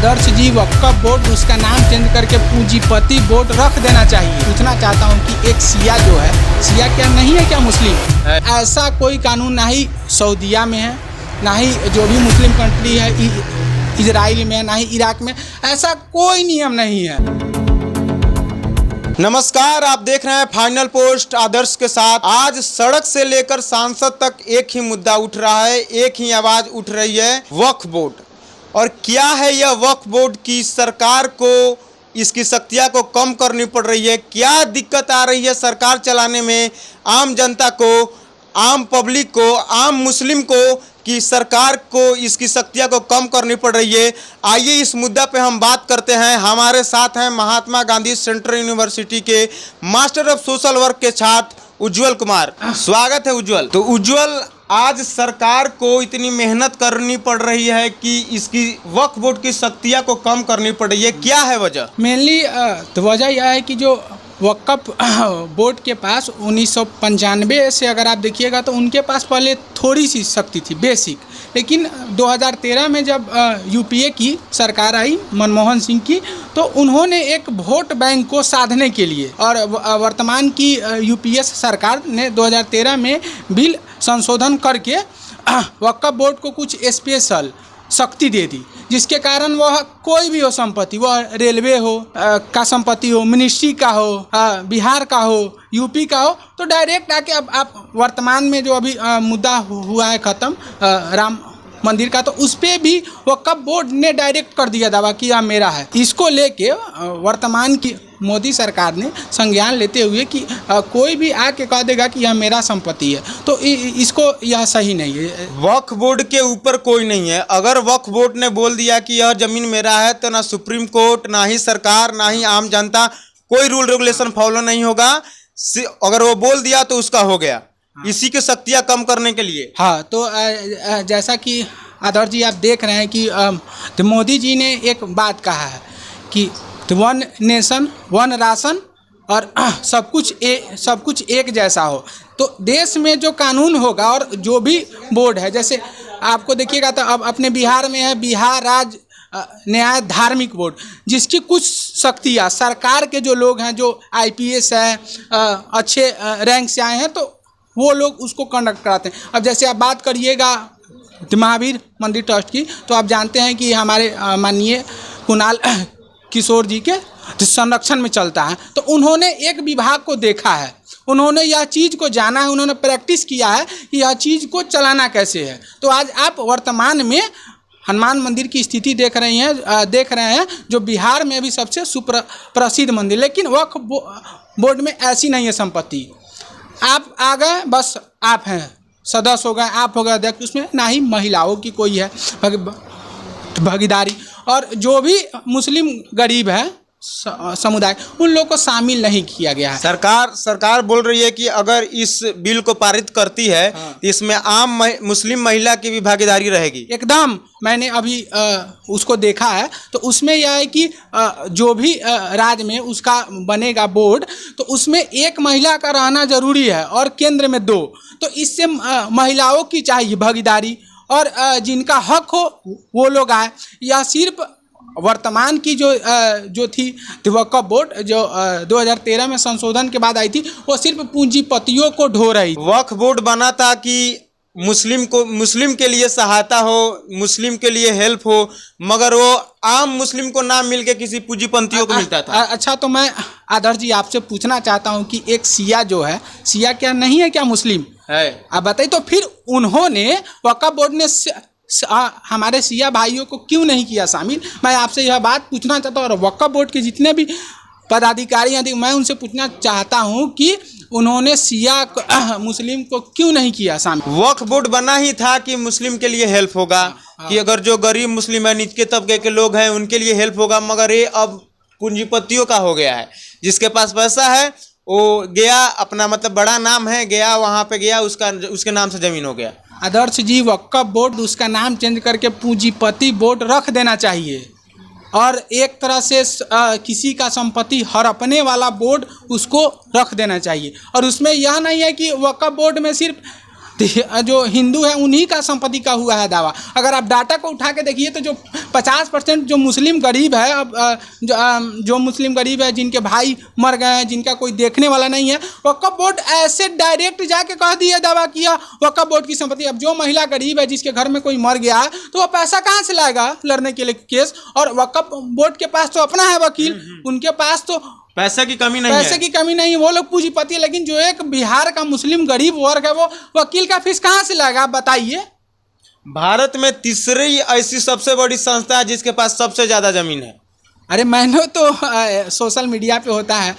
आदर्श जी वक्फ board उसका नाम change करके पूंजीपति बोर्ड रख देना चाहिए। पूछना चाहता हूँ कि एक शिया जो है, शिया क्या नहीं है क्या मुस्लिम? ऐसा कोई कानून ना ही सऊदीया में है, ना ही जो भी मुस्लिम कंट्री है इजराइल में, ना ही इराक में, ऐसा कोई नियम नहीं है। नमस्कार, आप देख रहे हैं फाइनल पोस्ट आदर्श के साथ। आज सड़क से लेकर सांसद तक एक ही मुद्दा उठ रहा है, एक ही आवाज उठ रही है, वक्फ बोर्ड। और क्या है यह वक्फ बोर्ड की सरकार को इसकी शक्तियां को कम करनी पड़ रही है? क्या दिक्कत आ रही है सरकार चलाने में आम जनता को, आम पब्लिक को, आम मुस्लिम को, कि सरकार को इसकी शक्तियां को कम करनी पड़ रही है? आइए इस मुद्दा पे हम बात करते हैं। हमारे साथ हैं महात्मा गांधी सेंट्रल यूनिवर्सिटी के मास्टर ऑफ सोशल वर्क के छात्र उज्जवल कुमार। स्वागत है उज्जवल। तो उज्जवल, आज सरकार को इतनी मेहनत करनी पड़ रही है कि इसकी वक्फ बोर्ड की शक्तियां को कम करनी पड़ रही है, क्या है वजह? मेनली तो वजह यह है कि जो वक्फ बोर्ड के पास 1995 से अगर आप देखिएगा तो उनके पास पहले थोड़ी सी शक्ति थी, बेसिक। लेकिन 2013 में जब यूपीए की सरकार आई, मनमोहन सिंह की, तो उन्होंने एक वोट बैंक को साधने के लिए और वर्तमान की यूपीए सरकार ने 2013 में बिल संशोधन करके वक्फ बोर्ड को कुछ स्पेशल शक्ति दे दी, जिसके कारण वह कोई भी हो संपत्ति, वह रेलवे हो का संपत्ति हो, मिनिस्ट्री का हो, बिहार का हो, यूपी का हो, तो डायरेक्ट आके अब आप वर्तमान में जो अभी मुद्दा हुआ है ख़त्म राम मंदिर का, तो उस पर भी वक्फ बोर्ड ने डायरेक्ट कर दिया दावा कि यह मेरा है। इसको लेके वर्तमान की मोदी सरकार ने संज्ञान लेते हुए कि कोई भी आके कह देगा कि यह मेरा संपत्ति है, तो इसको यह सही नहीं है। वक्फ बोर्ड के ऊपर कोई नहीं है। अगर वक्फ बोर्ड ने बोल दिया कि यह जमीन मेरा है, तो ना सुप्रीम कोर्ट, ना ही सरकार, ना ही आम जनता, कोई रूल रेगुलेशन फॉलो नहीं होगा। अगर वो बोल दिया तो उसका हो गया। इसी की शक्तियाँ कम करने के लिए। हाँ, तो जैसा कि आदर्श जी आप देख रहे हैं कि तो मोदी जी ने एक बात कहा है कि वन नेशन वन राशन और सब कुछ एक जैसा हो। तो देश में जो कानून होगा और जो भी बोर्ड है, जैसे आपको देखिएगा तो अब अपने बिहार में है बिहार राज्य न्याय धार्मिक बोर्ड, जिसकी कुछ शक्तियाँ सरकार के जो लोग हैं, जो आईपीएस हैं, अच्छे रैंक से आए हैं, तो वो लोग उसको कंडक्ट कराते हैं। अब जैसे आप बात करिएगा महावीर मंदिर ट्रस्ट की, तो आप जानते हैं कि हमारे माननीय कुणाल किशोर जी के संरक्षण में चलता है। तो उन्होंने एक विभाग को देखा है, उन्होंने यह चीज़ को जाना है, उन्होंने प्रैक्टिस किया है कि यह चीज़ को चलाना कैसे है। तो आज आप वर्तमान में हनुमान मंदिर की स्थिति देख रहे हैं, जो बिहार में भी सबसे सुप्रसिद्ध मंदिर। लेकिन वक्फ बोर्ड में ऐसी नहीं है संपत्ति। आप आ गए, बस आप हैं सदस्य हो गए, आप हो गए अध्यक्ष, उसमें ना ही महिलाओं की कोई है भागीदारी, और जो भी मुस्लिम गरीब है समुदाय, उन लोगों को शामिल नहीं किया गया है। सरकार बोल रही है कि अगर इस बिल को पारित करती है, तो इसमें आम मुस्लिम महिला की भी भागीदारी रहेगी। एकदम, मैंने अभी उसको देखा है, तो उसमें यह है कि जो भी राज्य में उसका बनेगा बोर्ड, तो उसमें एक महिला का रहना जरूरी है और केंद्र में 2। तो इससे महिलाओं की चाहिए भागीदारी, और जिनका हक हो वो लोग आए। यह सिर्फ वर्तमान की जो थी वक्फ बोर्ड जो 2013 में संशोधन के बाद आई थी, वो सिर्फ पूंजीपतियों को ढो रही। वक्फ बोर्ड बना था कि मुस्लिम के लिए सहायता हो, मुस्लिम के लिए हेल्प हो, मगर वो आम मुस्लिम को ना मिल के किसी पूंजीपतियों को मिलता था। अच्छा, तो मैं आदर्श जी आपसे पूछना चाहता हूँ कि एक शिया जो है, शिया क्या नहीं है क्या मुस्लिम है? आप बताइए। तो फिर उन्होंने वक्फ बोर्ड ने हमारे शिया भाइयों को क्यों नहीं किया शामिल? मैं आपसे यह बात पूछना चाहता हूँ, और वक्फ बोर्ड के जितने भी पदाधिकारी हैं, मैं उनसे पूछना चाहता हूँ कि उन्होंने शिया मुस्लिम को क्यों नहीं किया शामिल? वक्फ बोर्ड बना ही था कि मुस्लिम के लिए हेल्प होगा, कि अगर जो गरीब मुस्लिम है, निचले तबके के लोग हैं, उनके लिए हेल्प होगा। मगर ये अब पूंजीपतियों का हो गया है। जिसके पास पैसा है वो गया, अपना मतलब बड़ा नाम है, गया वहाँ पे गया, उसके नाम से जमीन हो गया। आदर्श जी वक्फ बोर्ड उसका नाम चेंज करके पूंजीपति बोर्ड रख देना चाहिए, और एक तरह से किसी का संपत्ति हड़पने वाला बोर्ड उसको रख देना चाहिए। और उसमें यह नहीं है कि वक्फ बोर्ड में सिर्फ जो हिंदू है उन्हीं का संपत्ति का हुआ है दावा। अगर आप डाटा को उठा के देखिए तो जो 50% जो मुस्लिम गरीब है, अब जो मुस्लिम गरीब है जिनके भाई मर गए हैं, जिनका कोई देखने वाला नहीं है, वक्फ बोर्ड ऐसे डायरेक्ट जाके कह दिया, दावा किया वक्फ बोर्ड की संपत्ति। अब जो महिला गरीब है जिसके घर में कोई मर गया है तो वह पैसा कहाँ से लाएगा लड़ने के लिए केस? और वक्फ बोर्ड के पास तो अपना है वकील, उनके पास तो पैसे की कमी नहीं पैसे की कमी नहीं, वो लोग पूंजीपति है। लेकिन जो एक बिहार का मुस्लिम गरीब वर्ग है वो वकील का फीस कहाँ से लाएगा, आप बताइए। भारत में तीसरी ऐसी सबसे बड़ी संस्था है जिसके पास सबसे ज्यादा जमीन है। अरे मैंने तो सोशल मीडिया पे होता है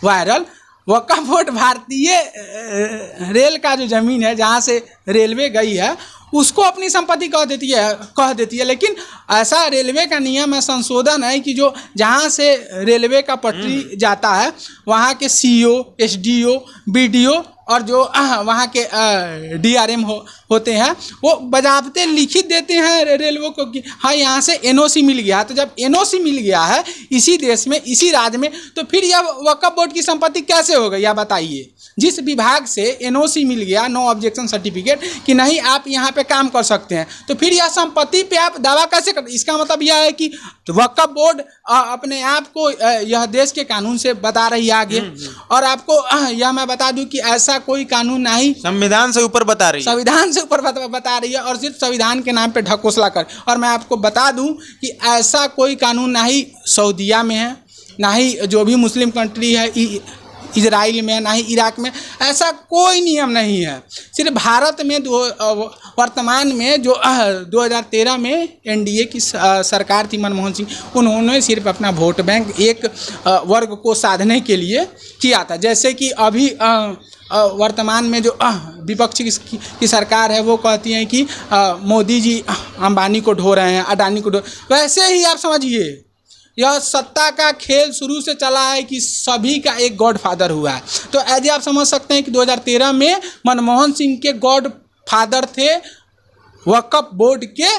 वायरल, वक्फ बोर्ड भारतीय रेल का जो ज़मीन है जहाँ से रेलवे गई है उसको अपनी संपत्ति कह देती है। लेकिन ऐसा रेलवे का नियम है, संशोधन है कि जो जहाँ से रेलवे का पटरी जाता है वहाँ के सीईओ, एसडीओ, बीडीओ और जो वहाँ के डीआरएम होते हैं वो बजाबते लिखित देते हैं रेलवे को कि हाँ यहाँ से एनओसी मिल गया। तो जब एनओसी मिल गया है इसी देश में, इसी राज्य में, तो फिर यह वक्फ बोर्ड की संपत्ति कैसे हो गई, या बताइए। जिस विभाग से एनओसी मिल गया, नो ऑब्जेक्शन सर्टिफिकेट, कि नहीं आप यहाँ पे काम कर सकते हैं, तो फिर यह संपत्ति पे आप दावा कैसे कर? इसका मतलब यह है कि वक्फ बोर्ड अपने आप को यह देश के कानून से बता रही है आगे। और आपको यह मैं बता दूं कि ऐसा कोई कानून नहीं, संविधान से ऊपर बता रही है, संविधान से ऊपर बता रही है, और सिर्फ संविधान के नाम पे ढकोसला कर। और मैं आपको बता दूं कि ऐसा कोई कानून ना ही सऊदीया में है, ना ही जो भी मुस्लिम कंट्री है इजराइल में, ना ही इराक में, ऐसा कोई नियम नहीं है। सिर्फ भारत में वर्तमान में जो 2013 में एनडीए की सरकार थी, मनमोहन सिंह, उन्होंने सिर्फ अपना वोट बैंक एक वर्ग को साधने के लिए किया था। जैसे कि अभी वर्तमान में जो विपक्ष की सरकार है वो कहती है कि मोदी जी अंबानी को ढो रहे हैं, अडानी को ढो, वैसे ही आप समझिए यह सत्ता का खेल शुरू से चला है कि सभी का एक गॉड फादर हुआ है। तो ऐसे आप समझ सकते हैं कि 2013 में मनमोहन सिंह के गॉड फादर थे वक्फ बोर्ड के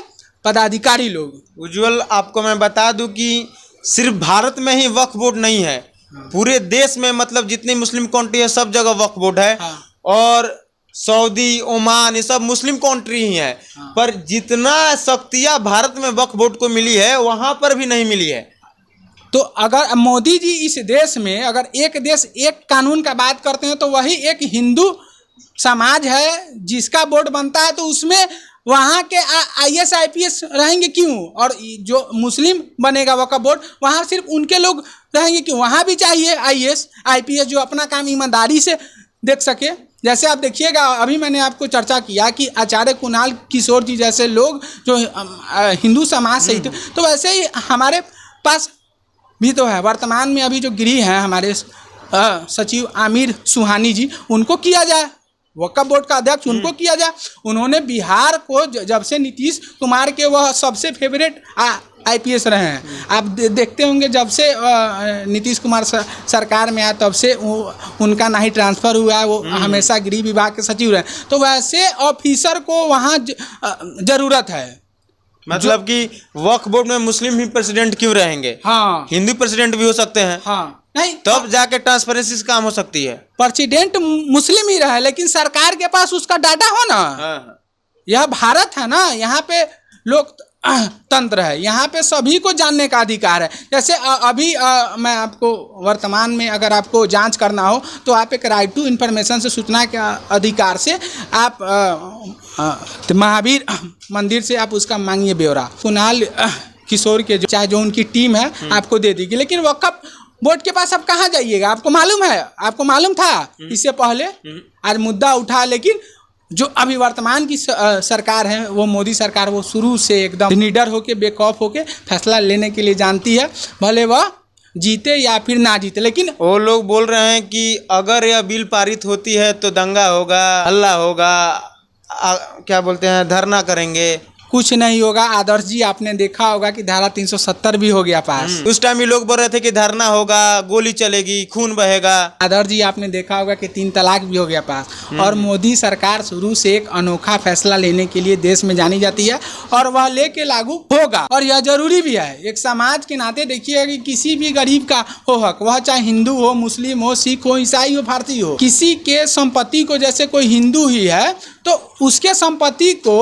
पदाधिकारी लोग। उज्जवल, आपको मैं बता दूं कि सिर्फ भारत में ही वक्फ बोर्ड नहीं है, पूरे देश में, मतलब जितनी मुस्लिम कंट्री है सब जगह वक्फ बोर्ड है। और सऊदी, ओमान, ये सब मुस्लिम कंट्री ही है। पर जितना शक्तियाँ भारत में वक्फ बोर्ड को मिली है वहाँ पर भी नहीं मिली है। तो अगर मोदी जी इस देश में अगर एक देश एक कानून का बात करते हैं तो वही एक हिंदू समाज है जिसका बोर्ड बनता है, तो उसमें वहाँ के आईएएस आईपीएस रहेंगे क्यों? और जो मुस्लिम बनेगा वक्फ बोर्ड वहाँ सिर्फ उनके लोग रहेंगे क्यों? वहाँ भी चाहिए आईएएस आईपीएस जो अपना काम ईमानदारी से देख सके। जैसे आप देखिएगा, अभी मैंने आपको चर्चा किया कि आचार्य कुणाल किशोर जी जैसे लोग जो हिंदू समाज से ही थे, तो वैसे ही हमारे पास भी तो है। वर्तमान में अभी जो गृह हैं हमारे सचिव आमिर सुहानी जी, उनको किया जाए वक्फ बोर्ड का अध्यक्ष, उनको किया जाए। उन्होंने बिहार को जब से नीतीश कुमार के वह सबसे फेवरेट आईपीएस रहे हैं। आप देखते होंगे जब से नीतीश कुमार सरकार में आया तब से उनका ना ही ट्रांसफ़र हुआ है, वो हमेशा गृह विभाग के सचिव रहे। तो वैसे ऑफिसर को वहाँ ज़रूरत है। मतलब कि वक्फ बोर्ड में मुस्लिम ही प्रेसिडेंट क्यों रहेंगे? हाँ, हिंदू प्रेसिडेंट भी हो सकते हैं। हाँ, नहीं तब जाके ट्रांसपेरेंसी से काम हो सकती है। प्रेसिडेंट मुस्लिम ही रहे लेकिन सरकार के पास उसका डाटा हो ना। हाँ। यह भारत है ना, यहाँ पे लोक तंत्र है, यहाँ पे सभी को जानने का अधिकार है। जैसे अभी मैं आपको वर्तमान में अगर आपको जांच करना हो तो आप एक राइट टू इन्फॉर्मेशन से सूचना के अधिकार से आप महावीर मंदिर से आप उसका मांगिए ब्यौरा। कुणाल किशोर के चाहे जो उनकी टीम है आपको दे देगी। लेकिन वक्फ बोर्ड के पास आप कहाँ जाइएगा? आपको मालूम है, आपको मालूम था इससे पहले? आज मुद्दा उठा, लेकिन जो अभी वर्तमान की सरकार है वो मोदी सरकार, वो शुरू से एकदम निडर होके बेखौफ होके फैसला लेने के लिए जानती है, भले वह जीते या फिर ना जीते। लेकिन वो लोग बोल रहे हैं कि अगर यह बिल पारित होती है तो दंगा होगा, हल्ला होगा, क्या बोलते हैं, धरना करेंगे, कुछ नहीं होगा। आदर्श जी आपने देखा होगा कि धारा 370 भी हो गया पास। उस टाइम ही लोग बोल रहे थे कि धरना होगा, गोली चलेगी, खून बहेगा। आदर्श जी आपने देखा होगा कि 3 तलाक भी हो गया पास। और मोदी सरकार शुरू से एक अनोखा फैसला लेने के लिए देश में जानी जाती है और वह लेके लागू होगा और यह जरूरी भी है। एक समाज के नाते देखिए कि किसी भी गरीब का हो हक, वह चाहे हिंदू हो, मुस्लिम हो, सिख हो, ईसाई हो, भारतीय हो, किसी के संपत्ति को, जैसे कोई हिंदू ही है तो उसके संपत्ति को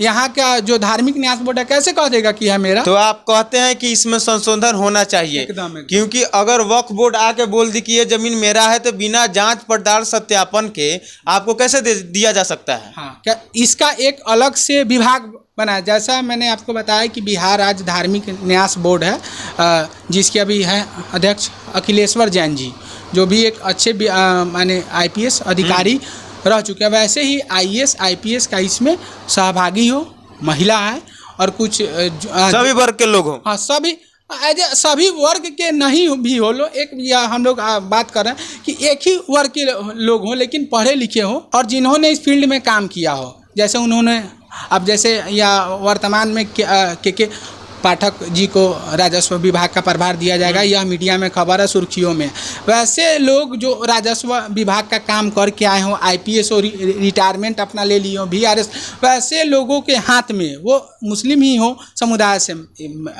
यहाँ का जो धार्मिक न्यास बोर्ड है कैसे कह देगा कि है मेरा। तो आप कहते हैं कि इसमें संशोधन होना चाहिए। एकदम। क्योंकि अगर वक्फ बोर्ड आके बोल दी कि ये जमीन मेरा है तो बिना जांच पड़ताल सत्यापन के आपको कैसे दिया जा सकता है? हाँ, क्या इसका एक अलग से विभाग बना। जैसा मैंने आपको बताया कि बिहार राज्य धार्मिक न्यास बोर्ड है, जिसके अभी हैं अध्यक्ष अखिलेश्वर जैन जी, जो भी एक अच्छे माने IPS अधिकारी रह चुके हैं। वैसे ही IAS IPS का इसमें सहभागी हो, महिला है और कुछ सभी वर्ग के लोग हो। हाँ, सभी वर्ग के नहीं भी हो लो, एक या हम लोग बात कर रहे हैं कि एक ही वर्ग के लोग हों लेकिन पढ़े लिखे हो और जिन्होंने इस फील्ड में काम किया हो। जैसे उन्होंने अब जैसे या वर्तमान में के पाठक जी को राजस्व विभाग का प्रभार दिया जाएगा, यह मीडिया में खबर है, सुर्खियों में। वैसे लोग जो राजस्व विभाग का काम करके आए हों, IPS और रिटायरमेंट अपना ले लिए हों, VRS, वैसे लोगों के हाथ में, वो मुस्लिम ही हो समुदाय से,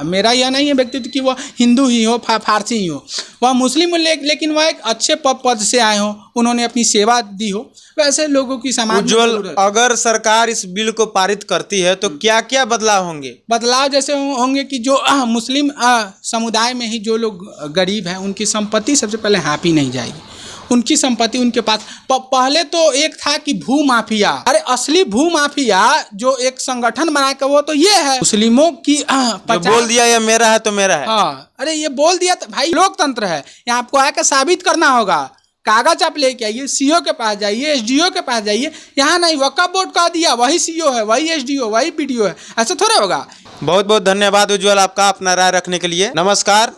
मेरा यह नहीं है व्यक्तित्व कि वह हिंदू ही हो, फारसी ही हो, वह मुस्लिम हो, लेकिन वह एक अच्छे पद से आए हों, उन्होंने अपनी सेवा दी हो, वैसे लोगों की समाज में उज्जवल, अगर सरकार इस बिल को पारित करती है तो क्या क्या बदलाव होंगे? बदलाव जैसे होंगे कि जो मुस्लिम समुदाय में ही जो लोग गरीब हैं उनकी संपत्ति सबसे पहले हाँपी नहीं जाएगी। उनकी संपत्ति उनके पास पहले तो एक था कि भू माफिया, अरे असली भू माफिया जो एक संगठन बना के वो तो ये है मुस्लिमों की बोल दिया ये मेरा है तो मेरा है। हाँ, अरे ये बोल दिया तो भाई लोकतंत्र है, यहाँ आपको आकर साबित करना होगा। कागज आप लेके आइए, CO के पास जाइए, SDO के पास जाइए। यहाँ नहीं, वक्फ बोर्ड कह दिया वही CO है, वही SDO, वही BDO है, ऐसा थोड़ा होगा। बहुत बहुत धन्यवाद उज्जवल आपका अपना राय रखने के लिए। नमस्कार।